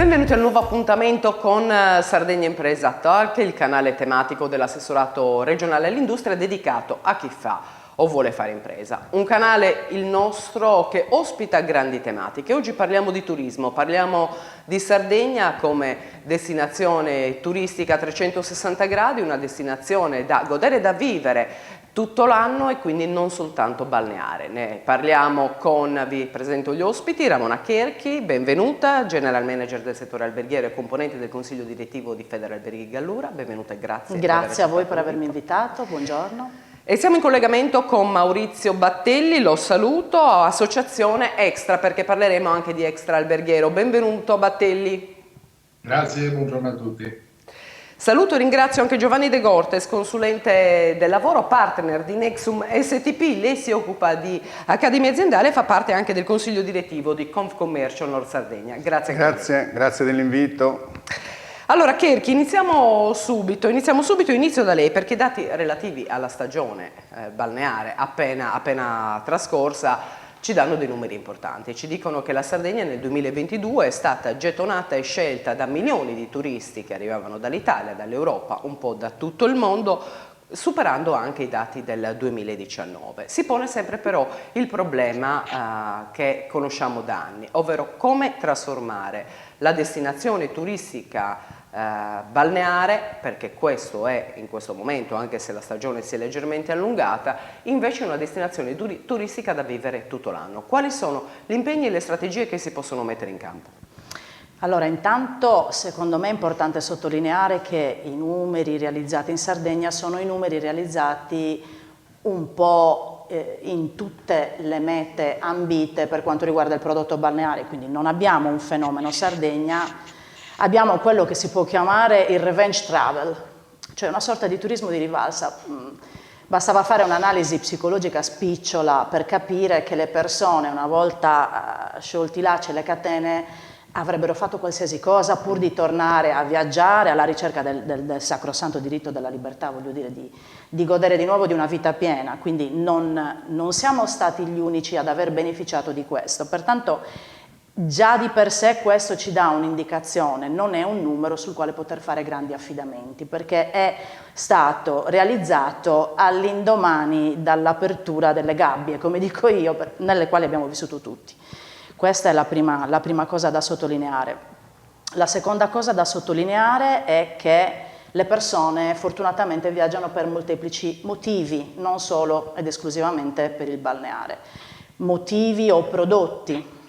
Benvenuti al nuovo appuntamento con Sardegna Impresa Talk, il canale tematico dell'assessorato regionale all'industria dedicato a chi fa o vuole fare impresa. Un canale, il nostro, che ospita grandi tematiche. Oggi parliamo di turismo, parliamo di Sardegna come destinazione turistica a 360 gradi, una destinazione da godere e da vivere tutto l'anno e quindi non soltanto balneare. Ne parliamo vi presento gli ospiti, Ramona Cherchi, benvenuta, General Manager del settore alberghiero e componente del Consiglio Direttivo di Federalberghi Gallura, benvenuta e grazie. Grazie a voi per avermi invitato, buongiorno. E siamo in collegamento con Maurizio Battelli, lo saluto, associazione Extra, perché parleremo anche di Extra Alberghiero. Benvenuto Battelli. Grazie, buongiorno a tutti. Saluto e ringrazio anche Giovanni De Gortes, consulente del lavoro, partner di Nexum STP. Lei si occupa di accademia aziendale e fa parte anche del consiglio direttivo di Confcommercio Nord Sardegna. Grazie. Grazie dell'invito. Allora Cherchi, inizio da lei perché i dati relativi alla stagione balneare appena trascorsa ci danno dei numeri importanti, ci dicono che la Sardegna nel 2022 è stata gettonata e scelta da milioni di turisti che arrivavano dall'Italia, dall'Europa, un po' da tutto il mondo, superando anche i dati del 2019. Si pone sempre però il problema che conosciamo da anni, ovvero come trasformare la destinazione turistica balneare, perché questo è in questo momento, anche se la stagione si è leggermente allungata, invece una destinazione turistica da vivere tutto l'anno. Quali sono gli impegni e le strategie che si possono mettere in campo? Allora, intanto secondo me è importante sottolineare che i numeri realizzati in Sardegna sono i numeri realizzati un po' in tutte le mete ambite per quanto riguarda il prodotto balneare, quindi non abbiamo un fenomeno Sardegna. Abbiamo quello che si può chiamare il revenge travel, cioè una sorta di turismo di rivalsa. Bastava fare un'analisi psicologica spicciola per capire che le persone, una volta sciolti i lacci e le catene, avrebbero fatto qualsiasi cosa pur di tornare a viaggiare alla ricerca del sacrosanto diritto della libertà, voglio dire, di godere di nuovo di una vita piena. Quindi non siamo stati gli unici ad aver beneficiato di questo. Pertanto già di per sé questo ci dà un'indicazione, non è un numero sul quale poter fare grandi affidamenti, perché è stato realizzato all'indomani dall'apertura delle gabbie, come dico io, nelle quali abbiamo vissuto tutti. Questa è la prima cosa da sottolineare. La seconda cosa da sottolineare è che le persone fortunatamente viaggiano per molteplici motivi, non solo ed esclusivamente per il balneare. Motivi o prodotti,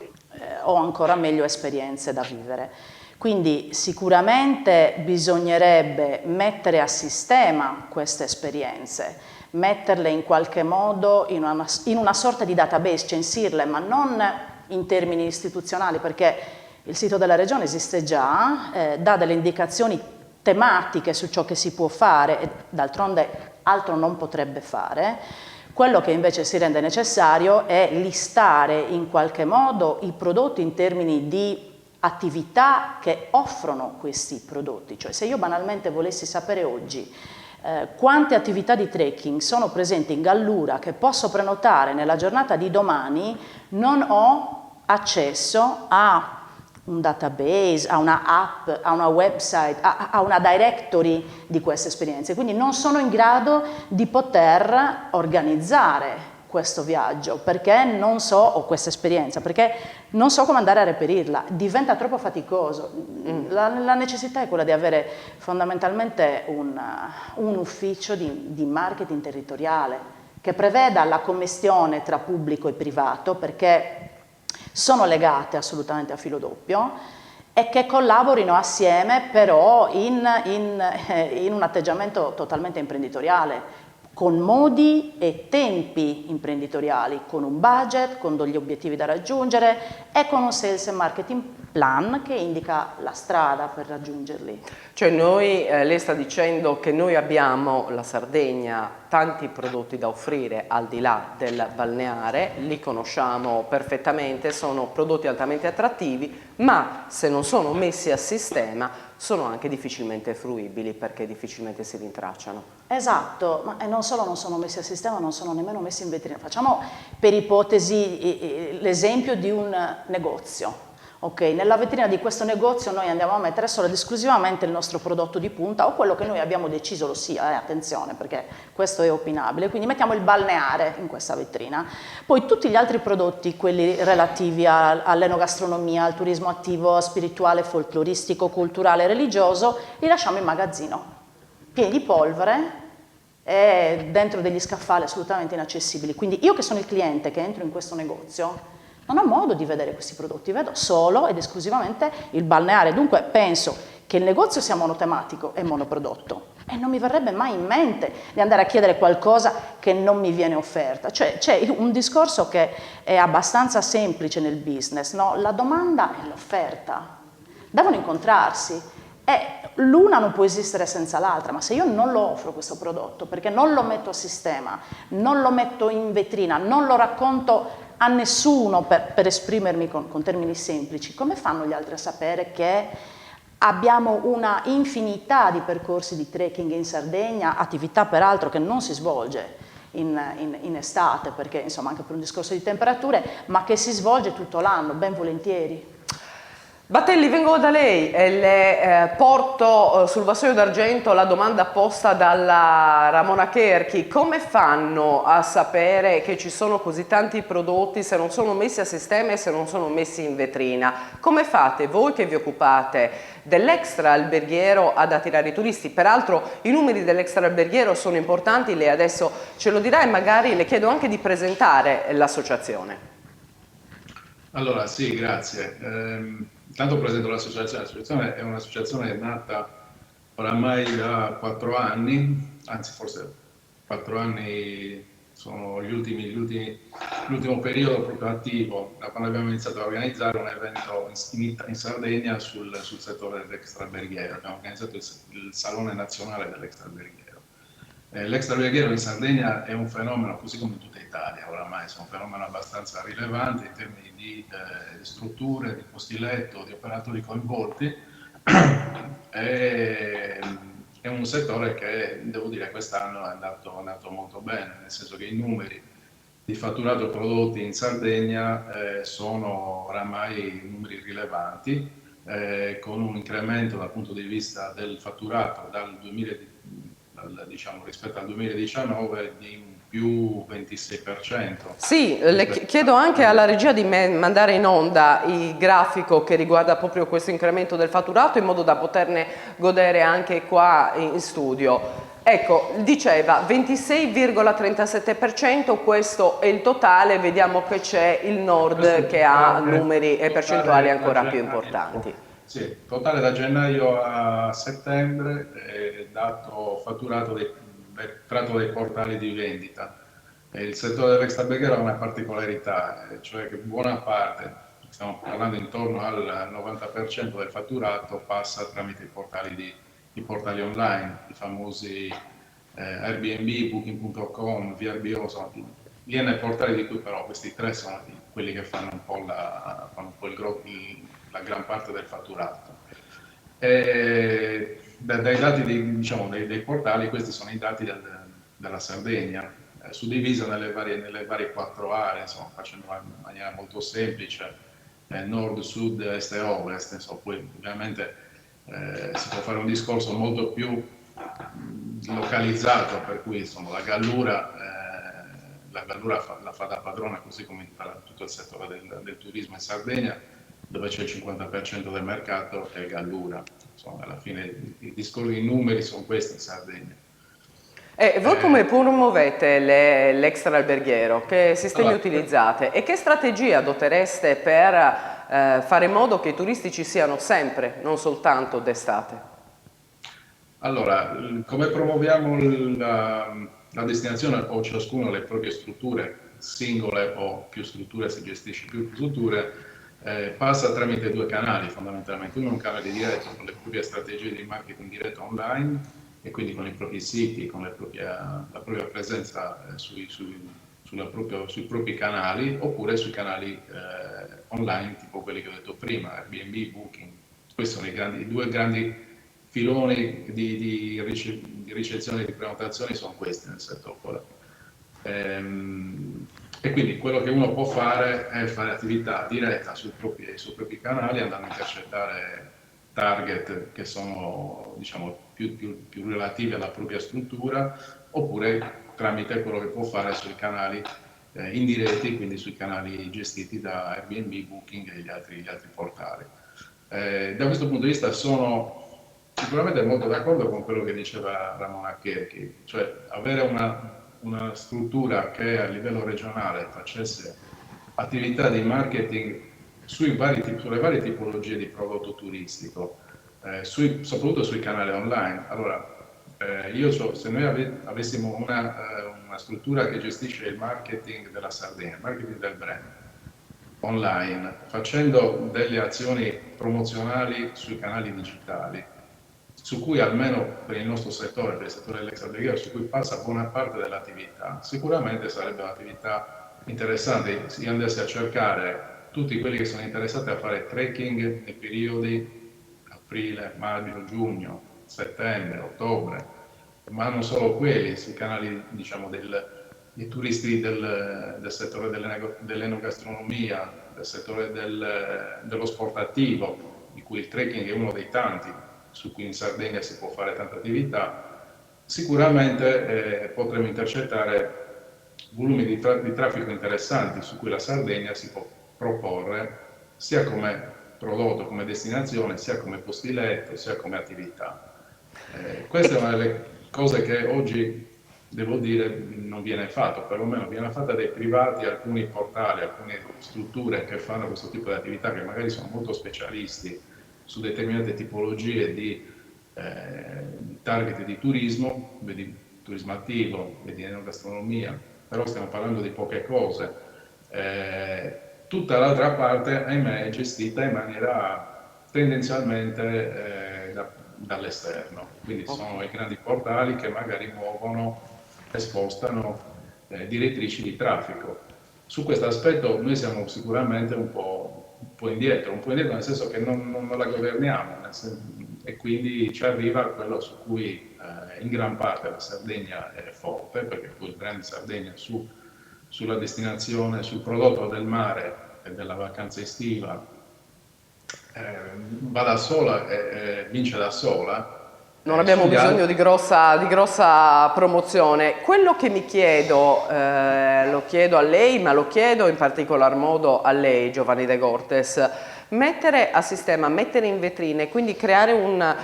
o ancora meglio esperienze da vivere. Quindi sicuramente bisognerebbe mettere a sistema queste esperienze, metterle in qualche modo in una sorta di database, censirle, ma non in termini istituzionali, perché il sito della regione esiste già, dà delle indicazioni tematiche su ciò che si può fare e d'altronde altro non potrebbe fare. Quello che invece si rende necessario è listare in qualche modo i prodotti in termini di attività che offrono questi prodotti. Cioè, se io banalmente volessi sapere oggi quante attività di trekking sono presenti in Gallura che posso prenotare nella giornata di domani, non ho accesso a un database, a una app, a una website, a una directory di queste esperienze. Quindi non sono in grado di poter organizzare questo viaggio perché non so, o questa esperienza, perché non so come andare a reperirla, diventa troppo faticoso. La necessità è quella di avere fondamentalmente un ufficio di marketing territoriale che preveda la commestione tra pubblico e privato, perché sono legate assolutamente a filo doppio e che collaborino assieme però in un atteggiamento totalmente imprenditoriale, con modi e tempi imprenditoriali, con un budget, con degli obiettivi da raggiungere e con un sales and marketing plan che indica la strada per raggiungerli. Cioè lei sta dicendo che noi abbiamo, la Sardegna, tanti prodotti da offrire al di là del balneare, li conosciamo perfettamente, sono prodotti altamente attrattivi, ma se non sono messi a sistema sono anche difficilmente fruibili perché difficilmente si rintracciano. Esatto, ma non solo non sono messi a sistema, non sono nemmeno messi in vetrina. Facciamo per ipotesi l'esempio di un negozio Ok, nella vetrina di questo negozio noi andiamo a mettere solo ed esclusivamente il nostro prodotto di punta o quello che noi abbiamo deciso lo sia, attenzione perché questo è opinabile, quindi mettiamo il balneare in questa vetrina. Poi tutti gli altri prodotti, quelli relativi all'enogastronomia, al turismo attivo, spirituale, folcloristico, culturale, religioso, li lasciamo in magazzino, pieni di polvere e dentro degli scaffali assolutamente inaccessibili. Quindi io che sono il cliente che entro in questo negozio, non ho modo di vedere questi prodotti, vedo solo ed esclusivamente il balneare. Dunque penso che il negozio sia monotematico e monoprodotto e non mi verrebbe mai in mente di andare a chiedere qualcosa che non mi viene offerta. Cioè c'è un discorso che è abbastanza semplice nel business, no? La domanda e l'offerta devono incontrarsi e l'una non può esistere senza l'altra, ma se io non lo offro questo prodotto perché non lo metto a sistema, non lo metto in vetrina, non lo racconto a nessuno per esprimermi con termini semplici, come fanno gli altri a sapere che abbiamo una infinità di percorsi di trekking in Sardegna, attività peraltro che non si svolge in estate, perché insomma anche per un discorso di temperature, ma che si svolge tutto l'anno, ben volentieri. Battelli, vengo da lei e le porto sul vassoio d'argento la domanda posta dalla Ramona Cherchi. Come fanno a sapere che ci sono così tanti prodotti se non sono messi a sistema e se non sono messi in vetrina? Come fate voi che vi occupate dell'extra alberghiero ad attirare i turisti? Peraltro i numeri dell'extra alberghiero sono importanti, lei adesso ce lo dirà e magari le chiedo anche di presentare l'associazione. Allora, sì, grazie. Intanto presento l'associazione. L'associazione è un'associazione nata oramai da 4 anni, anzi forse 4 anni sono l'ultimo periodo proprio attivo, da quando abbiamo iniziato a organizzare un evento in Sardegna sul settore dell'extraalberghiero. Abbiamo organizzato il Salone Nazionale dell'Extraalberghiero. L'extraalberghiero in Sardegna è un fenomeno, così come in tutta Italia oramai, è un fenomeno abbastanza rilevante in termini di strutture, di posti letto, di operatori coinvolti. È un settore che, devo dire, quest'anno è andato molto bene, nel senso che i numeri di fatturato prodotti in Sardegna sono oramai numeri rilevanti, con un incremento dal punto di vista del fatturato diciamo, rispetto al 2019 di un più 26%. Sì, le chiedo anche alla regia di mandare in onda il grafico che riguarda proprio questo incremento del fatturato in modo da poterne godere anche qua in studio. Ecco, diceva 26,37%, questo è il totale, vediamo che c'è il nord che ha numeri e percentuali ancora più importanti. Sì, totale da gennaio a settembre, dato fatturato tratto dai portali di vendita. Il settore dell'extraalberghiero ha una particolarità, cioè che buona parte, stiamo parlando intorno al 90% del fatturato, passa tramite i portali online, i famosi Airbnb, Booking.com, VRBO, sono gli N portali di cui però questi tre sono quelli che fanno un po' la gran parte del fatturato. Dai dati dei portali, questi sono i dati della Sardegna, suddivisa nelle varie 4 aree, insomma, facendo in maniera molto semplice, nord, sud, est e ovest, insomma, poi ovviamente si può fare un discorso molto più localizzato, per cui insomma, la Gallura la fa da padrona, così come tutto il settore del turismo in Sardegna, dove c'è il 50% del mercato è Gallura. Insomma, alla fine i numeri sono questi in Sardegna. E voi come promuovete l'extraalberghiero? Che sistemi utilizzate? E che strategie adottereste per fare in modo che i turisti ci siano sempre, non soltanto d'estate? Allora, come promuoviamo la destinazione o ciascuno le proprie strutture, singole o più strutture, se gestisce più strutture, passa tramite 2 canali fondamentalmente. Uno è un canale diretto con le proprie strategie di marketing diretto online e quindi con i propri siti, con la propria presenza sui propri canali, oppure sui canali online tipo quelli che ho detto prima, Airbnb, Booking. Questi sono i 2 grandi filoni di ricezione di prenotazioni, sono questi nel settore. E quindi quello che uno può fare è fare attività diretta sui propri canali, andando a intercettare target che sono, diciamo, più relativi alla propria struttura, oppure tramite quello che può fare sui canali indiretti, quindi sui canali gestiti da Airbnb, Booking e gli altri portali. Da questo punto di vista sono sicuramente molto d'accordo con quello che diceva Ramona Cherchi, cioè avere una struttura che a livello regionale facesse attività di marketing sulle varie tipologie di prodotto turistico, soprattutto sui canali online. Allora, se noi avessimo una struttura che gestisce il marketing della Sardegna, il marketing del brand online, facendo delle azioni promozionali sui canali digitali, su cui almeno per il nostro settore, per il settore dell'extrabrighiera, su cui passa buona parte dell'attività, sicuramente sarebbe un'attività interessante se andassi a cercare tutti quelli che sono interessati a fare trekking nei periodi aprile, maggio, giugno, settembre, ottobre, ma non solo quelli, sui canali, diciamo, dei turisti del settore dell'enogastronomia, del settore dello sport attivo, di cui il trekking è uno dei tanti, su cui in Sardegna si può fare tanta attività, sicuramente potremo intercettare volumi di traffico interessanti su cui la Sardegna si può proporre sia come prodotto, come destinazione, sia come posti letto, sia come attività. Questa è una delle cose che oggi, devo dire, non viene fatto, perlomeno viene fatta dai privati, alcuni portali, alcune strutture che fanno questo tipo di attività, che magari sono molto specialisti su determinate tipologie di target di turismo, vedi turismo attivo, vedi enogastronomia, però stiamo parlando di poche cose. Tutta l'altra parte, ahimè, è gestita in maniera tendenzialmente dall'esterno, quindi sono i grandi portali che magari muovono e spostano direttrici di traffico. Su questo aspetto noi siamo sicuramente un po' indietro nel senso che non la governiamo e quindi ci arriva quello su cui in gran parte la Sardegna è forte, perché poi il brand Sardegna sulla destinazione, sul prodotto del mare e della vacanza estiva va da sola e vince da sola. Non abbiamo bisogno di grossa promozione. Quello che mi chiedo, lo chiedo a lei, ma lo chiedo in particolar modo a lei, Giovanni De Gortes, mettere a sistema, mettere in vetrine, quindi creare una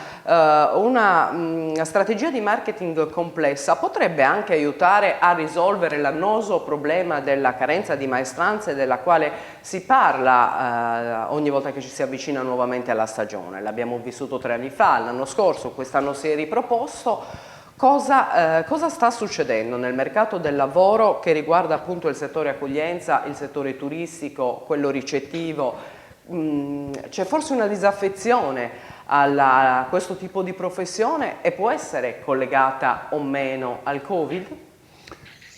strategia di marketing complessa potrebbe anche aiutare a risolvere l'annoso problema della carenza di maestranze della quale si parla ogni volta che ci si avvicina nuovamente alla stagione. L'abbiamo vissuto 3 anni fa, l'anno scorso, quest'anno si è riproposto. Cosa sta succedendo nel mercato del lavoro che riguarda appunto il settore accoglienza, il settore turistico, quello ricettivo? C'è forse una disaffezione a questo tipo di professione e può essere collegata o meno al Covid?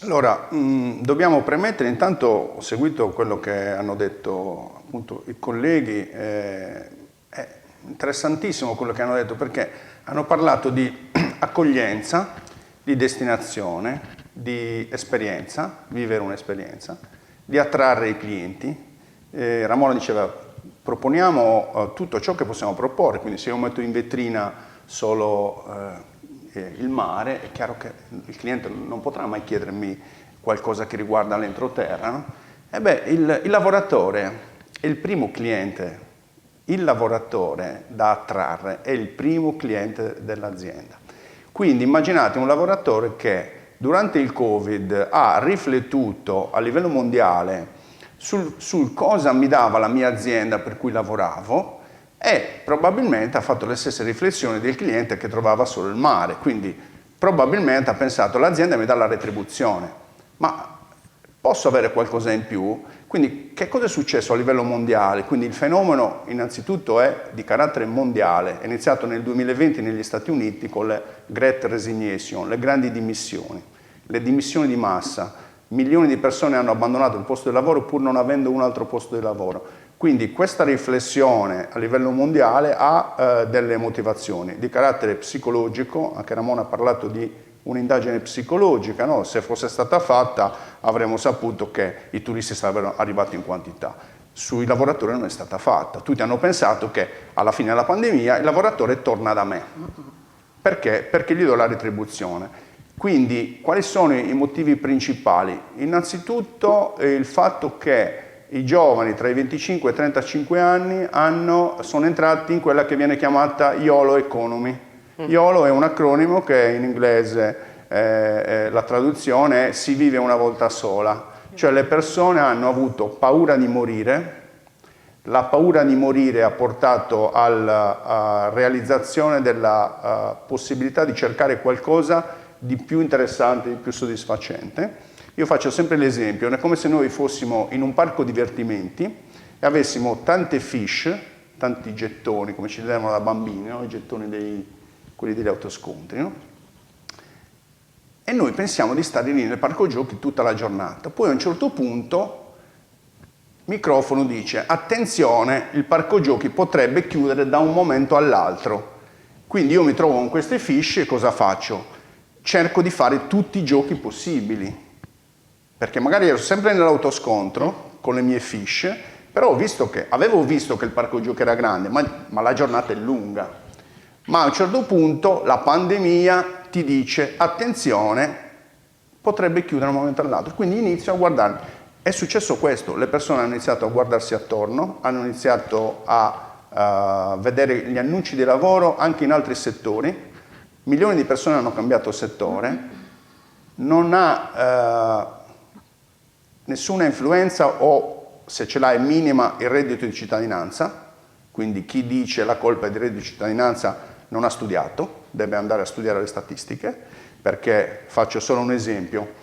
Allora, dobbiamo premettere, intanto ho seguito quello che hanno detto appunto i colleghi, è interessantissimo quello che hanno detto perché hanno parlato di accoglienza, di destinazione, di esperienza, vivere un'esperienza, di attrarre i clienti. Ramona diceva proponiamo tutto ciò che possiamo proporre, quindi se io metto in vetrina solo il mare, è chiaro che il cliente non potrà mai chiedermi qualcosa che riguarda l'entroterra, no? Il lavoratore è il primo cliente, il lavoratore da attrarre è il primo cliente dell'azienda. Quindi immaginate un lavoratore che durante il Covid ha riflettuto a livello mondiale sul cosa mi dava la mia azienda per cui lavoravo e probabilmente ha fatto le stesse riflessioni del cliente che trovava solo il mare, quindi probabilmente ha pensato l'azienda mi dà la retribuzione, ma posso avere qualcosa in più? Quindi che cosa è successo a livello mondiale? Quindi il fenomeno innanzitutto è di carattere mondiale, è iniziato nel 2020 negli Stati Uniti con le Great Resignation, le grandi dimissioni, le dimissioni di massa. Milioni di persone hanno abbandonato il posto di lavoro pur non avendo un altro posto di lavoro. Quindi questa riflessione a livello mondiale ha delle motivazioni di carattere psicologico, anche Ramona ha parlato di un'indagine psicologica, no? Se fosse stata fatta avremmo saputo che i turisti sarebbero arrivati in quantità. Sui lavoratori non è stata fatta. Tutti hanno pensato che alla fine della pandemia il lavoratore torna da me. Perché? Perché gli do la retribuzione. Quindi quali sono i motivi principali? Innanzitutto il fatto che i giovani tra i 25 e i 35 anni sono entrati in quella che viene chiamata YOLO Economy. YOLO è un acronimo che in inglese la traduzione è si vive una volta sola, cioè le persone hanno avuto paura di morire, la paura di morire ha portato alla realizzazione della possibilità di cercare qualcosa di più interessante, di più soddisfacente. Io faccio sempre l'esempio, è come se noi fossimo in un parco divertimenti e avessimo tante fish, tanti gettoni, come ci davano da bambini, no? I gettoni quelli degli autoscontri, no? E noi pensiamo di stare lì nel parco giochi tutta la giornata. Poi a un certo punto il microfono dice attenzione, il parco giochi potrebbe chiudere da un momento all'altro. Quindi io mi trovo con queste fish e cosa faccio? Cerco di fare tutti i giochi possibili. Perché magari ero sempre nell'autoscontro con le mie fish, però avevo visto che il parco giochi era grande, ma la giornata è lunga. Ma a un certo punto la pandemia ti dice attenzione, potrebbe chiudere da un momento all'altro. Quindi inizio a guardare. È successo questo, le persone hanno iniziato a guardarsi attorno, hanno iniziato a vedere gli annunci di lavoro anche in altri settori. Milioni di persone hanno cambiato settore, non ha nessuna influenza o se ce l'ha è minima il reddito di cittadinanza, quindi chi dice la colpa è di reddito di cittadinanza non ha studiato, deve andare a studiare le statistiche, perché faccio solo un esempio,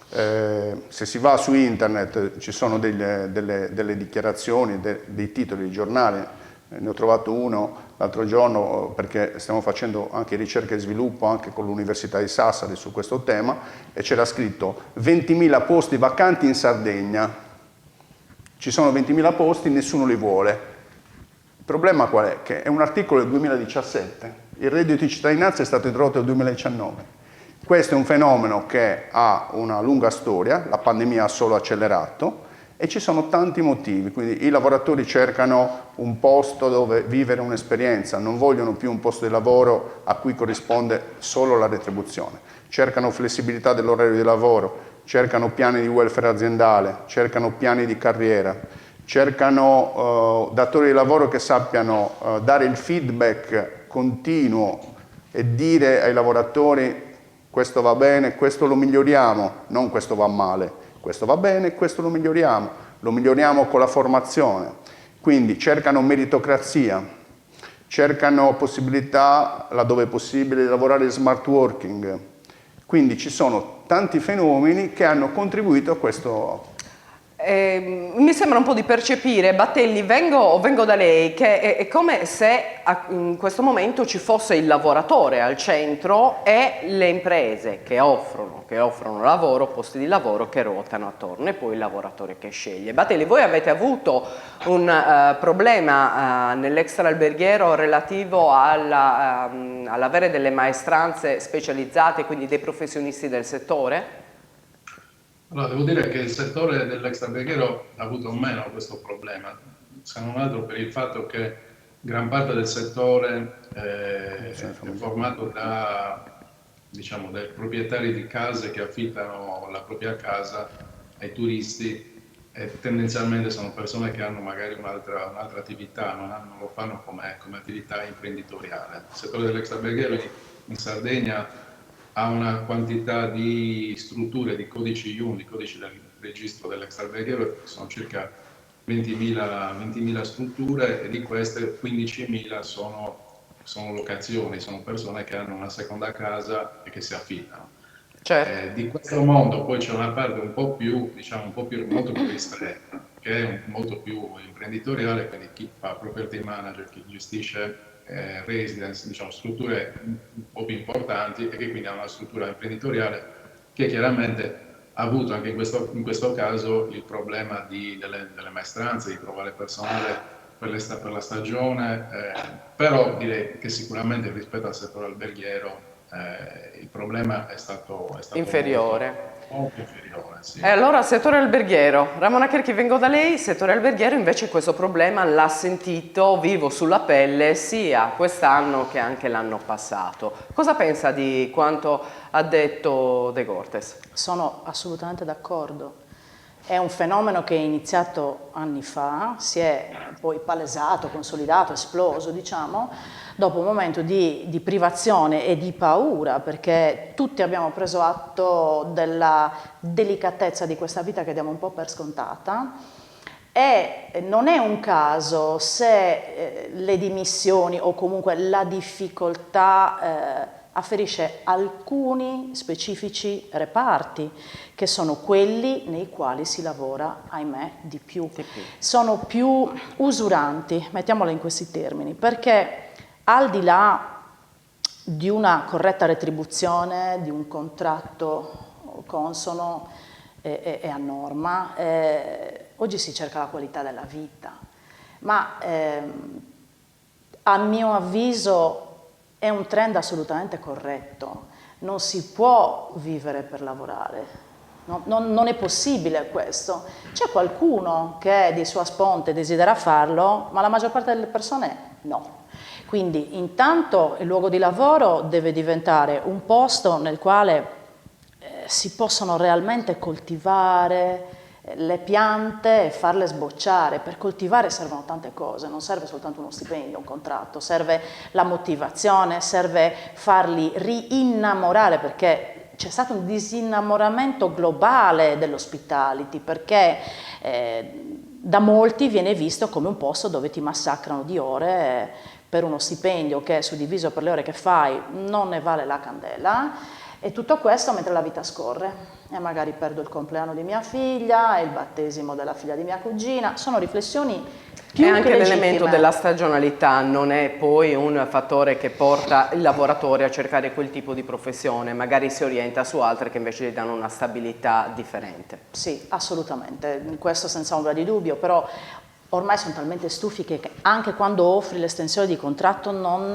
se si va su internet ci sono delle dichiarazioni, dei titoli di giornale, ne ho trovato uno l'altro giorno perché stiamo facendo anche ricerca e sviluppo anche con l'Università di Sassari su questo tema e c'era scritto 20.000 posti vacanti in Sardegna. Ci sono 20.000 posti, nessuno li vuole. Il problema qual è? Che è un articolo del 2017, il reddito di cittadinanza è stato introdotto nel 2019. Questo è un fenomeno che ha una lunga storia, la pandemia ha solo accelerato e ci sono tanti motivi, quindi i lavoratori cercano un posto dove vivere un'esperienza, non vogliono più un posto di lavoro a cui corrisponde solo la retribuzione, cercano flessibilità dell'orario di lavoro, cercano piani di welfare aziendale, cercano piani di carriera, cercano datori di lavoro che sappiano dare il feedback continuo e dire ai lavoratori questo va bene, questo lo miglioriamo, non questo va male. Questo va bene, questo lo miglioriamo con la formazione. Quindi cercano meritocrazia, cercano possibilità, laddove è possibile, di lavorare in smart working. Quindi ci sono tanti fenomeni che hanno contribuito a questo. Mi sembra un po' di percepire, Battelli, vengo da lei, che è come se in questo momento ci fosse il lavoratore al centro e le imprese che offrono lavoro, posti di lavoro che ruotano attorno e poi il lavoratore che sceglie. Battelli, voi avete avuto un problema nell'extra alberghiero relativo all'avere delle maestranze specializzate, quindi dei professionisti del settore? Allora, devo dire che il settore dell'extralberghiero ha avuto meno questo problema, se non altro per il fatto che gran parte del settore è formato diciamo, dai proprietari di case che affittano la propria casa ai turisti e tendenzialmente sono persone che hanno magari un'altra attività, non lo fanno come attività imprenditoriale. Il settore dell'extralberghiero in Sardegna ha una quantità di strutture, di codici IUN, di codici del registro dell'extralberghiero, sono circa 20.000 strutture e di queste 15.000 sono locazioni, sono persone che hanno una seconda casa e che si affittano. Certo. Di questo mondo poi c'è una parte un po' più, diciamo, molto più ristretta, che è molto più imprenditoriale, quindi chi fa property manager, chi gestisce residence, diciamo, strutture un po' più importanti e che quindi ha una struttura imprenditoriale che chiaramente ha avuto anche in questo caso il problema delle maestranze, di trovare personale per la stagione, però direi che sicuramente rispetto al settore alberghiero il problema è stato inferiore. molto inferiore. Sì. E allora, settore alberghiero. Ramona Cherchi, vengo da lei. Settore alberghiero invece questo problema l'ha sentito vivo sulla pelle sia quest'anno che anche l'anno passato. Cosa pensa di quanto ha detto De Cortes? Sono assolutamente d'accordo. È un fenomeno che è iniziato anni fa, si è poi palesato, consolidato, esploso, diciamo, dopo un momento di privazione e di paura, perché tutti abbiamo preso atto della delicatezza di questa vita che diamo un po' per scontata. E non è un caso se le dimissioni o comunque la difficoltà afferisce alcuni specifici reparti, che sono quelli nei quali si lavora, ahimè, di più. Sono più usuranti, mettiamola in questi termini, perché al di là di una corretta retribuzione, di un contratto consono e a norma, oggi si cerca la qualità della vita, ma a mio avviso è un trend assolutamente corretto. Non si può vivere per lavorare, non è possibile questo. C'è qualcuno che di sua sponte desidera farlo, ma la maggior parte delle persone no. Quindi intanto il luogo di lavoro deve diventare un posto nel quale si possono realmente coltivare le piante e farle sbocciare. Per coltivare servono tante cose, non serve soltanto uno stipendio, un contratto, serve la motivazione, serve farli rinnamorare, perché c'è stato un disinnamoramento globale dell'hospitality, perché da molti viene visto come un posto dove ti massacrano di ore per uno stipendio che suddiviso per le ore che fai non ne vale la candela. E tutto questo mentre la vita scorre, e magari perdo il compleanno di mia figlia, e il battesimo della figlia di mia cugina. Sono riflessioni più e anche che l'elemento legittime. della stagionalità non è poi un fattore che porta il lavoratore a cercare quel tipo di professione, magari si orienta su altre che invece gli danno una stabilità differente. Sì, assolutamente, questo senza ombra di dubbio, però ormai sono talmente stufi che anche quando offri l'estensione di contratto non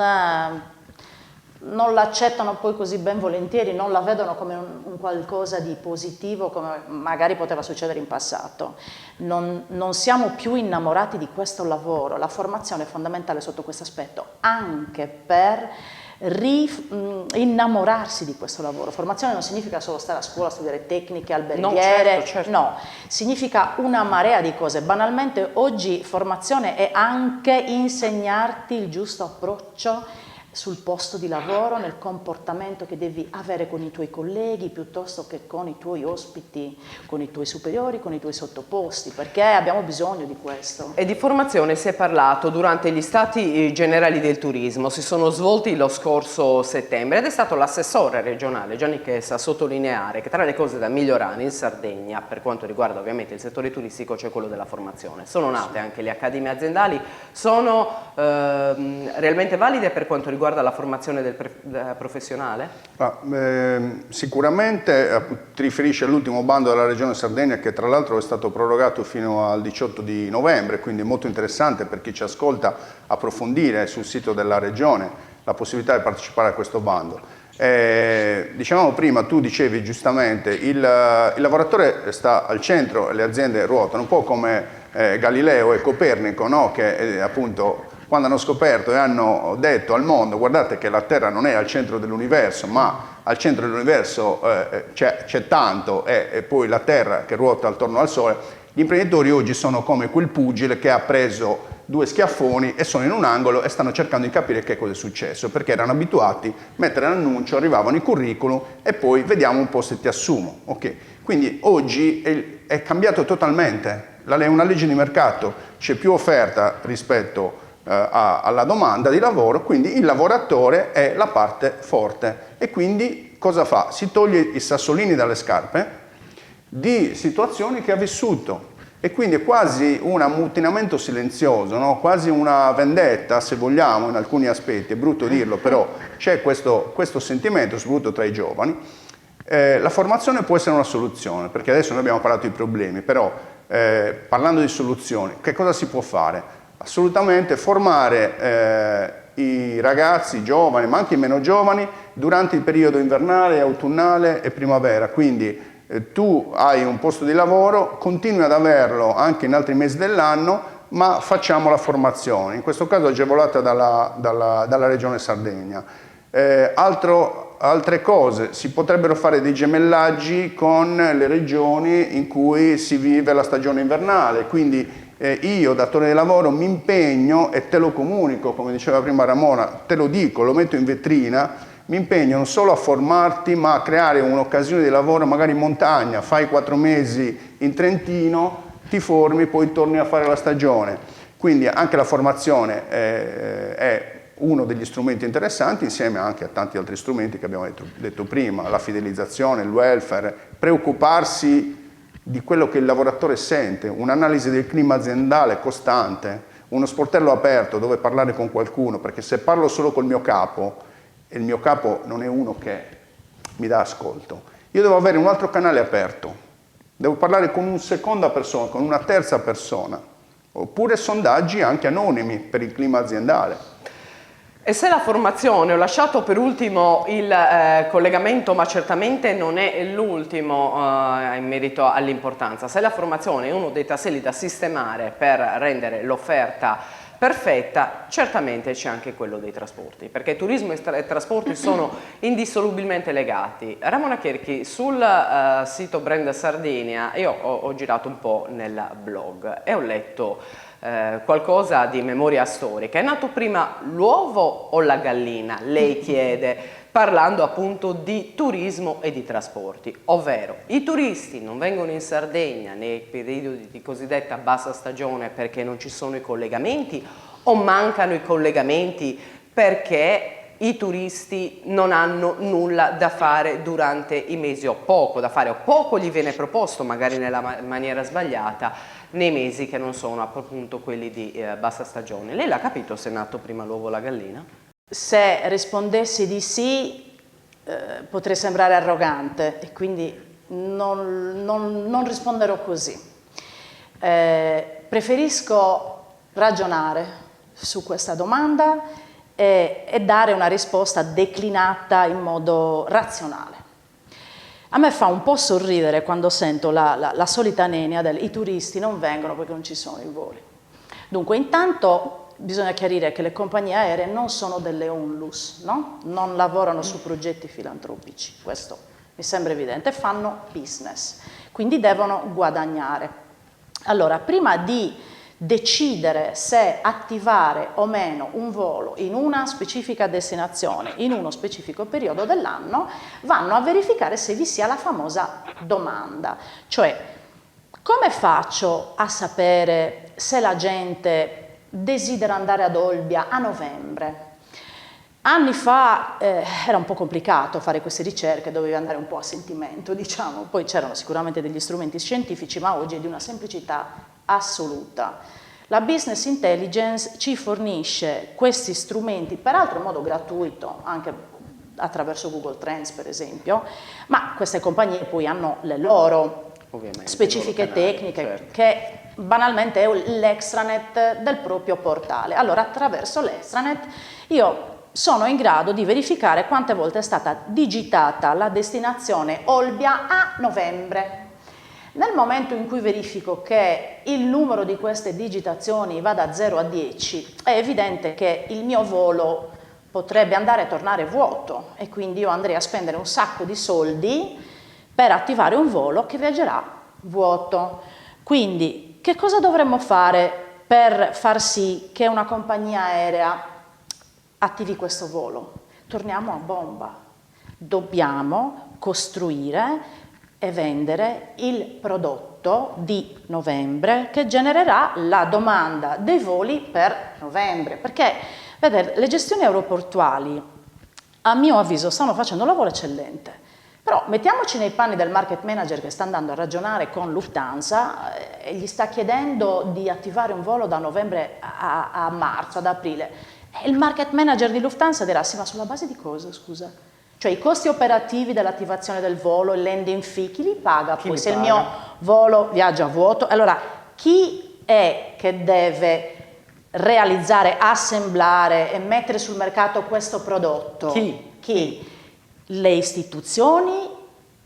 l'accettano poi così ben volentieri, non la vedono come un qualcosa di positivo come magari poteva succedere in passato. Non siamo più innamorati di questo lavoro, la formazione è fondamentale sotto questo aspetto, anche per innamorarsi di questo lavoro. Formazione non significa solo stare a scuola, studiare tecniche, alberghiere, certo. no, significa una marea di cose. Banalmente oggi formazione è anche insegnarti il giusto approccio sul posto di lavoro, nel comportamento che devi avere con i tuoi colleghi piuttosto che con i tuoi ospiti, con i tuoi superiori, con i tuoi sottoposti, perché abbiamo bisogno di questo. E di formazione si è parlato durante gli Stati Generali del Turismo, si sono svolti lo scorso settembre ed è stato l'assessore regionale Gianni Chessa a sottolineare che tra le cose da migliorare in Sardegna, per quanto riguarda ovviamente il settore turistico, c'è quello della formazione. Sono nate anche le accademie aziendali, sono realmente valide per quanto riguarda la formazione del professionale? Sicuramente ti riferisci all'ultimo bando della Regione Sardegna che tra l'altro è stato prorogato fino al 18 di novembre, quindi è molto interessante per chi ci ascolta approfondire sul sito della Regione la possibilità di partecipare a questo bando. Dicevamo prima, tu dicevi giustamente, il lavoratore sta al centro e le aziende ruotano, un po' come Galileo e Copernico, no? Che appunto quando hanno scoperto e hanno detto al mondo guardate che la Terra non è al centro dell'universo, ma al centro dell'universo c'è tanto e poi la Terra che ruota attorno al Sole, gli imprenditori oggi sono come quel pugile che ha preso 2 schiaffoni e sono in un angolo e stanno cercando di capire che cosa è successo, perché erano abituati a mettere l'annuncio, arrivavano i curriculum e poi vediamo un po' se ti assumo. Okay. Quindi oggi è cambiato totalmente, è una legge di mercato, c'è più offerta rispetto alla domanda di lavoro, quindi il lavoratore è la parte forte e quindi cosa fa? Si toglie i sassolini dalle scarpe di situazioni che ha vissuto e quindi è quasi un ammutinamento silenzioso, no? Quasi una vendetta se vogliamo in alcuni aspetti, è brutto dirlo, però c'è questo sentimento soprattutto tra i giovani. La formazione può essere una soluzione, perché adesso noi abbiamo parlato di problemi, però parlando di soluzioni, che cosa si può fare? Assolutamente formare i ragazzi giovani, ma anche i meno giovani, durante il periodo invernale, autunnale e primavera. Quindi tu hai un posto di lavoro, continui ad averlo anche in altri mesi dell'anno, ma facciamo la formazione, in questo caso agevolata dalla Regione Sardegna. Altre cose, si potrebbero fare dei gemellaggi con le regioni in cui si vive la stagione invernale, quindi io, datore di lavoro, mi impegno e te lo comunico, come diceva prima Ramona, te lo dico, lo metto in vetrina, mi impegno non solo a formarti, ma a creare un'occasione di lavoro magari in montagna, fai 4 mesi in Trentino, ti formi, poi torni a fare la stagione. Quindi anche la formazione è uno degli strumenti interessanti, insieme anche a tanti altri strumenti che abbiamo detto prima, la fidelizzazione, il welfare, preoccuparsi di quello che il lavoratore sente, un'analisi del clima aziendale costante, uno sportello aperto dove parlare con qualcuno, perché se parlo solo col mio capo, e il mio capo non è uno che mi dà ascolto, io devo avere un altro canale aperto, devo parlare con una seconda persona, con una terza persona, oppure sondaggi anche anonimi per il clima aziendale. E se la formazione, ho lasciato per ultimo il collegamento, ma certamente non è l'ultimo in merito all'importanza, se la formazione è uno dei tasselli da sistemare per rendere l'offerta perfetta, certamente c'è anche quello dei trasporti, perché turismo e trasporti sono indissolubilmente legati. Ramona Cherchi, sul sito Brand Sardinia, io ho girato un po' nel blog e ho letto qualcosa di memoria storica. È nato prima l'uovo o la gallina? Lei chiede, parlando appunto di turismo e di trasporti, ovvero i turisti non vengono in Sardegna nei periodi di cosiddetta bassa stagione perché non ci sono i collegamenti o mancano i collegamenti perché i turisti non hanno nulla da fare durante i mesi o poco da fare o poco gli viene proposto magari nella maniera sbagliata nei mesi che non sono appunto quelli di bassa stagione. Lei l'ha capito se è nato prima l'uovo o la gallina? Se rispondessi di sì potrei sembrare arrogante e quindi non risponderò così. Preferisco ragionare su questa domanda e dare una risposta declinata in modo razionale. A me fa un po' sorridere quando sento la solita nenia del i turisti non vengono perché non ci sono i voli. Dunque, intanto bisogna chiarire che le compagnie aeree non sono delle onlus, no? Non lavorano su progetti filantropici, questo mi sembra evidente, fanno business, quindi devono guadagnare. Allora, prima di decidere se attivare o meno un volo in una specifica destinazione, in uno specifico periodo dell'anno, vanno a verificare se vi sia la famosa domanda. Cioè, come faccio a sapere se la gente desidera andare ad Olbia a novembre? Anni fa era un po' complicato fare queste ricerche, dovevi andare un po' a sentimento, diciamo, poi c'erano sicuramente degli strumenti scientifici, ma oggi è di una semplicità assoluta. La business intelligence ci fornisce questi strumenti, peraltro in modo gratuito, anche attraverso Google Trends per esempio, ma queste compagnie poi hanno le loro specifiche tecniche, certo, che banalmente è l'extranet del proprio portale. Allora attraverso l'extranet io sono in grado di verificare quante volte è stata digitata la destinazione Olbia a novembre. Nel momento in cui verifico che il numero di queste digitazioni va da 0 a 10, è evidente che il mio volo potrebbe andare e tornare vuoto e quindi io andrei a spendere un sacco di soldi per attivare un volo che viaggerà vuoto. Quindi che cosa dovremmo fare per far sì che una compagnia aerea attivi questo volo? Torniamo a bomba. Dobbiamo costruire e vendere il prodotto di novembre che genererà la domanda dei voli per novembre, perché vedete, le gestioni aeroportuali a mio avviso stanno facendo un lavoro eccellente, però mettiamoci nei panni del market manager che sta andando a ragionare con Lufthansa e gli sta chiedendo di attivare un volo da novembre a marzo, ad aprile, e il market manager di Lufthansa dirà sì, ma sulla base di cosa, scusa? Cioè i costi operativi dell'attivazione del volo, il landing fee, chi li paga? Poi se il mio volo viaggia a vuoto, allora chi è che deve realizzare, assemblare e mettere sul mercato questo prodotto? Chi? Le istituzioni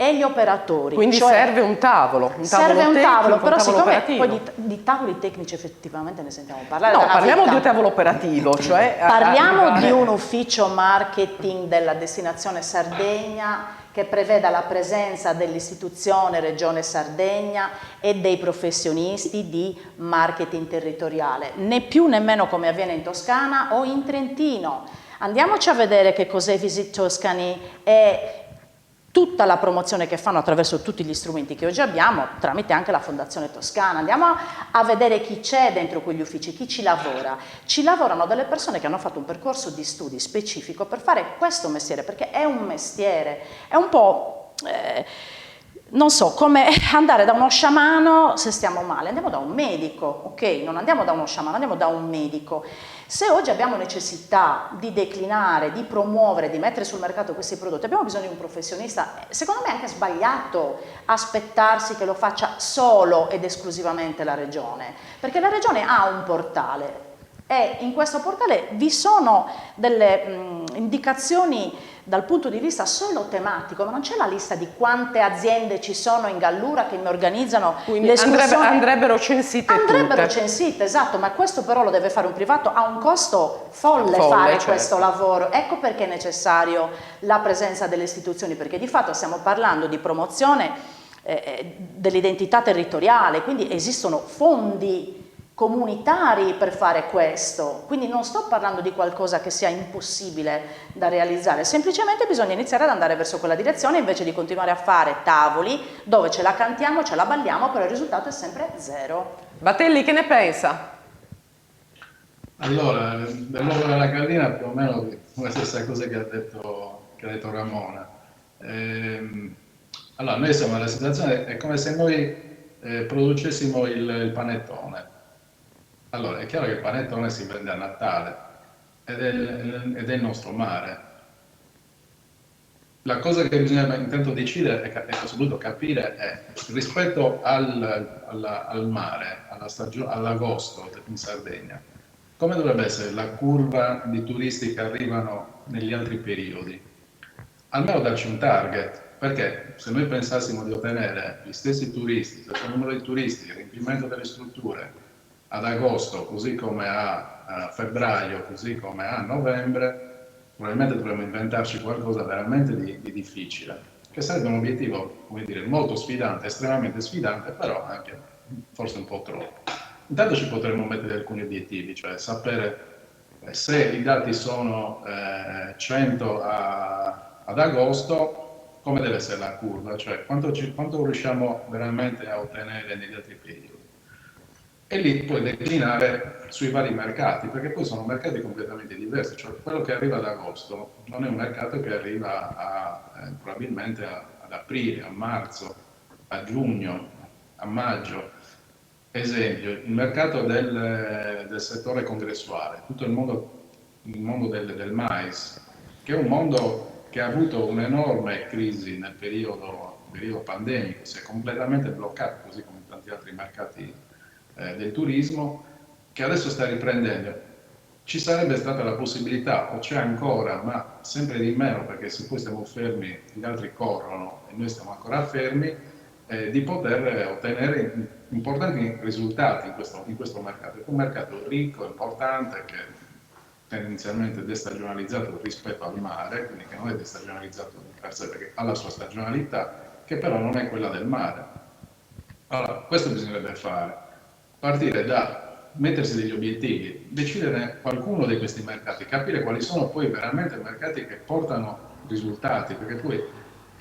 e gli operatori. Quindi cioè, serve un tavolo serve un tavolo, però siccome operativo. poi di tavoli tecnici effettivamente ne sentiamo parlare. No, da una parliamo vita. di un tavolo operativo, cioè Parliamo arrivare- di un ufficio marketing della destinazione Sardegna che preveda la presenza dell'istituzione Regione Sardegna e dei professionisti di marketing territoriale, né più né meno come avviene in Toscana o in Trentino. Andiamoci a vedere che cos'è Visit Toscany e tutta la promozione che fanno attraverso tutti gli strumenti che oggi abbiamo, tramite anche la Fondazione Toscana. Andiamo a vedere chi c'è dentro quegli uffici, chi ci lavora. Ci lavorano delle persone che hanno fatto un percorso di studi specifico per fare questo mestiere, perché è un mestiere, è un po'... non so, come andare da uno sciamano se stiamo male, andiamo da un medico, ok? Non andiamo da uno sciamano, andiamo da un medico. Se oggi abbiamo necessità di declinare, di promuovere, di mettere sul mercato questi prodotti, abbiamo bisogno di un professionista. Secondo me è anche sbagliato aspettarsi che lo faccia solo ed esclusivamente la Regione, perché la Regione ha un portale e in questo portale vi sono delle indicazioni dal punto di vista solo tematico, ma non c'è la lista di quante aziende ci sono in Gallura che mi organizzano Quindi le escursioni. andrebbero censite Andrebbero tutte. censite, esatto, ma questo però lo deve fare un privato, ha un costo folle fare Certo. questo lavoro. Ecco perché è necessario la presenza delle istituzioni, perché di fatto stiamo parlando di promozione dell'identità territoriale, quindi esistono fondi comunitari per fare questo, quindi non sto parlando di qualcosa che sia impossibile da realizzare, semplicemente bisogna iniziare ad andare verso quella direzione invece di continuare a fare tavoli dove ce la cantiamo, ce la balliamo, però il risultato è sempre zero. Batelli, che ne pensa? Allora, dell'uovo della gallina più o meno la stessa cosa che ha detto Ramona. Allora, noi siamo nella situazione, è come se noi producessimo il panettone. Allora, è chiaro che il panettone si vende a Natale ed è il nostro mare. La cosa che bisogna intanto decidere e soprattutto capire è rispetto al mare, all'agosto in Sardegna, come dovrebbe essere la curva di turisti che arrivano negli altri periodi? Almeno darci un target, perché se noi pensassimo di ottenere gli stessi turisti, il stesso numero di turisti, il riempimento delle strutture ad agosto, così come a febbraio, così come a novembre, probabilmente dovremmo inventarci qualcosa veramente di difficile, che sarebbe un obiettivo, come dire, molto sfidante, estremamente sfidante, però anche forse un po' troppo. Intanto ci potremmo mettere alcuni obiettivi, cioè sapere se i dati sono 100 ad agosto, come deve essere la curva, cioè quanto riusciamo veramente a ottenere negli altri periodi. E lì puoi declinare sui vari mercati, perché poi sono mercati completamente diversi, cioè quello che arriva ad agosto non è un mercato che arriva probabilmente ad aprile, a marzo, a giugno, a maggio. Esempio, il mercato del settore congressuale, tutto il mondo del mais, che è un mondo che ha avuto un'enorme crisi nel periodo pandemico, si è completamente bloccato, così come tanti altri mercati del turismo, che adesso sta riprendendo. Ci sarebbe stata la possibilità, o c'è ancora, ma sempre di meno perché se poi stiamo fermi gli altri corrono e noi stiamo ancora fermi, di poter ottenere importanti risultati in questo mercato. È un mercato ricco, importante, che tendenzialmente destagionalizzato rispetto al mare, quindi che non è destagionalizzato per sé perché ha la sua stagionalità, che però non è quella del mare. Allora, questo bisognerebbe fare. Partire da mettersi degli obiettivi, decidere qualcuno di questi mercati, capire quali sono poi veramente mercati che portano risultati, perché poi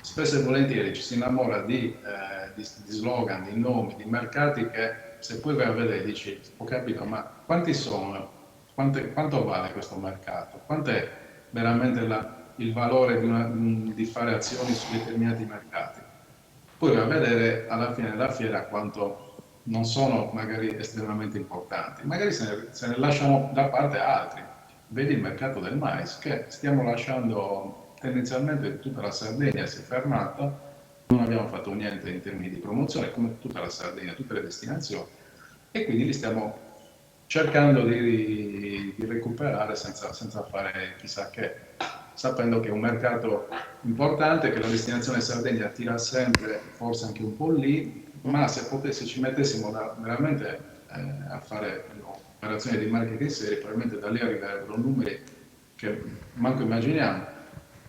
spesso e volentieri ci si innamora di slogan, di nomi, di mercati che se poi vai a vedere dici, ho capito, ma quanti sono? Quanto vale questo mercato? Quant'è veramente il valore di fare azioni su determinati mercati? Poi vai a vedere alla fine della fiera quanto non sono magari estremamente importanti, magari se ne lasciano da parte altri. Vedi il mercato del mais che stiamo lasciando tendenzialmente tutta la Sardegna si è fermata, non abbiamo fatto niente in termini di promozione come tutta la Sardegna, tutte le destinazioni e quindi li stiamo cercando di recuperare senza fare chissà che, sapendo che è un mercato importante, che la destinazione Sardegna attira sempre, forse anche un po' lì, ma se ci mettessimo veramente a fare operazioni di marketing serie, probabilmente da lì arriverebbero numeri che manco immaginiamo.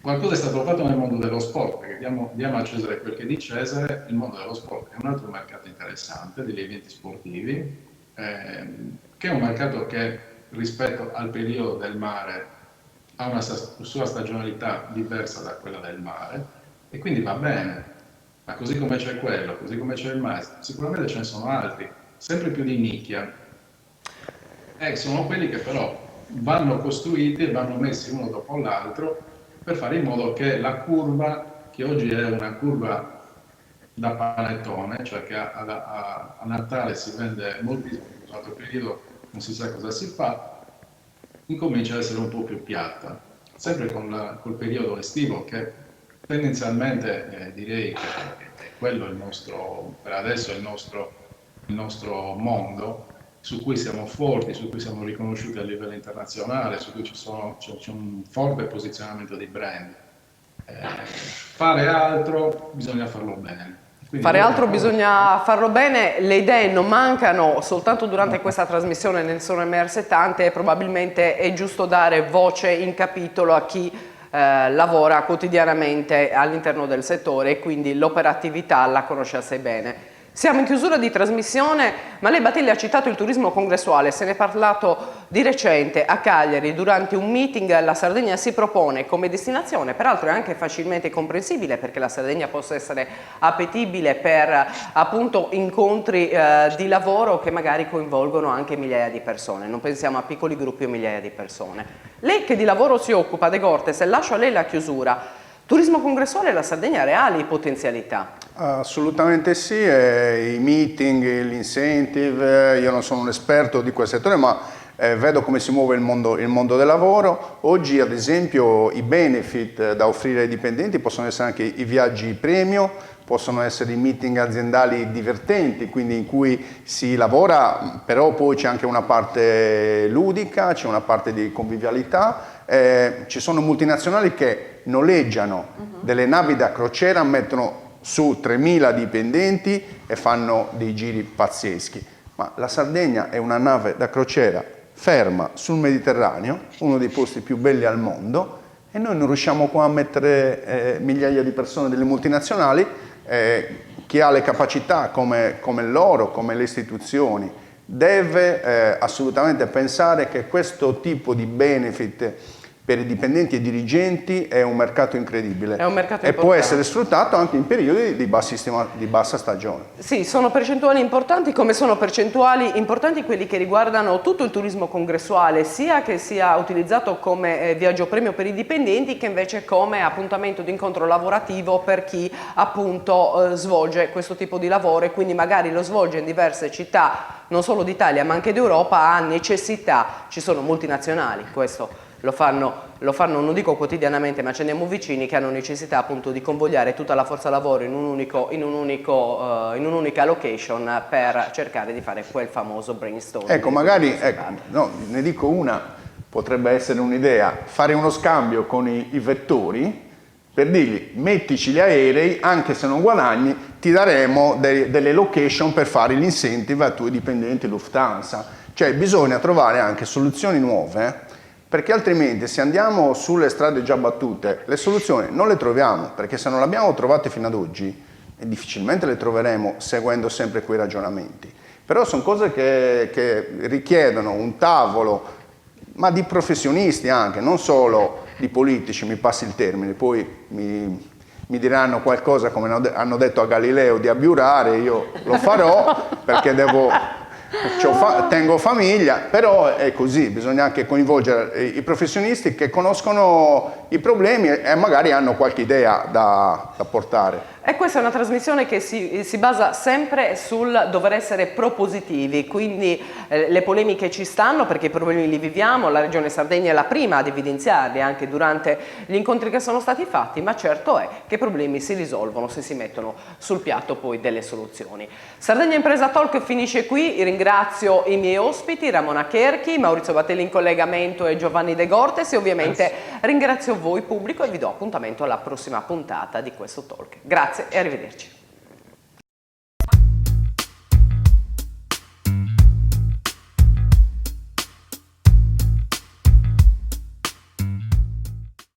Qualcosa è stato fatto nel mondo dello sport, perché diamo a Cesare quel che è di Cesare. Il mondo dello sport è un altro mercato interessante, degli eventi sportivi, che è un mercato che rispetto al periodo del mare ha una sua stagionalità diversa da quella del mare, e quindi va bene, ma così come c'è quello, così come c'è il mare, sicuramente ce ne sono altri, sempre più di nicchia, sono quelli che però vanno costruiti e vanno messi uno dopo l'altro per fare in modo che la curva, che oggi è una curva da panettone, cioè che a Natale si vende moltissimo, in un altro periodo non si sa cosa si fa, incomincia ad essere un po' più piatta, sempre col periodo estivo, che tendenzialmente direi che è quello per adesso il nostro mondo, su cui siamo forti, su cui siamo riconosciuti a livello internazionale, su cui c'è un forte posizionamento di brand. Fare altro bisogna farlo bene. Bisogna farlo bene, le idee non mancano, soltanto durante questa trasmissione ne sono emerse tante e probabilmente è giusto dare voce in capitolo a chi lavora quotidianamente all'interno del settore e quindi l'operatività la conosce assai bene. Siamo in chiusura di trasmissione, ma lei, Battilli, ha citato il turismo congressuale, se ne è parlato di recente a Cagliari durante un meeting. La Sardegna si propone come destinazione, peraltro è anche facilmente comprensibile perché la Sardegna possa essere appetibile per appunto incontri di lavoro che magari coinvolgono anche migliaia di persone, non pensiamo a piccoli gruppi o migliaia di persone. Lei che di lavoro si occupa, De Cortes, lascio a lei la chiusura. Turismo congressuale, la Sardegna ha reali potenzialità? Assolutamente sì, i meeting, l'incentive, io non sono un esperto di quel settore, ma vedo come si muove il mondo del lavoro. Oggi ad esempio i benefit da offrire ai dipendenti possono essere anche i viaggi premio, possono essere i meeting aziendali divertenti, quindi in cui si lavora, però poi c'è anche una parte ludica, c'è una parte di convivialità. Ci sono multinazionali che noleggiano delle navi da crociera, mettono su 3.000 dipendenti e fanno dei giri pazzeschi. Ma la Sardegna è una nave da crociera ferma sul Mediterraneo, uno dei posti più belli al mondo, e noi non riusciamo qua a mettere migliaia di persone delle multinazionali. Chi ha le capacità come loro, come le istituzioni, deve assolutamente pensare che questo tipo di benefit per i dipendenti e dirigenti è un mercato incredibile e può essere sfruttato anche in periodi di bassa stagione. Sì, sono percentuali importanti, come sono percentuali importanti quelli che riguardano tutto il turismo congressuale, sia che sia utilizzato come viaggio premio per i dipendenti che invece come appuntamento di incontro lavorativo per chi appunto svolge questo tipo di lavoro e quindi magari lo svolge in diverse città non solo d'Italia ma anche d'Europa, ha necessità, ci sono multinazionali, questo lo fanno, non dico quotidianamente, ma ce ne siamo vicini, che hanno necessità appunto di convogliare tutta la forza lavoro in un'unica location per cercare di fare quel famoso brainstorming. Ecco, magari, ne dico una, potrebbe essere un'idea, fare uno scambio con i vettori per dirgli mettici gli aerei, anche se non guadagni, ti daremo delle location per fare l'incentive ai tuoi dipendenti Lufthansa. Cioè bisogna trovare anche soluzioni nuove, perché altrimenti se andiamo sulle strade già battute le soluzioni non le troviamo, perché se non le abbiamo trovate fino ad oggi difficilmente le troveremo seguendo sempre quei ragionamenti. Però sono cose che richiedono un tavolo, ma di professionisti anche, non solo di politici, mi passi il termine, poi mi diranno qualcosa come hanno detto a Galileo di abiurare, io lo farò perché tengo famiglia, però è così, bisogna anche coinvolgere i professionisti che conoscono i problemi e magari hanno qualche idea da portare. E questa è una trasmissione che si basa sempre sul dover essere propositivi, quindi le polemiche ci stanno perché i problemi li viviamo, la Regione Sardegna è la prima ad evidenziarli anche durante gli incontri che sono stati fatti, ma certo è che i problemi si risolvono se si mettono sul piatto poi delle soluzioni. Sardegna Impresa Talk finisce qui, ringrazio i miei ospiti, Ramona Cherchi, Maurizio Battelli in collegamento e Giovanni De Gortes, e ovviamente ringrazio voi pubblico e vi do appuntamento alla prossima puntata di questo talk. Grazie e arrivederci.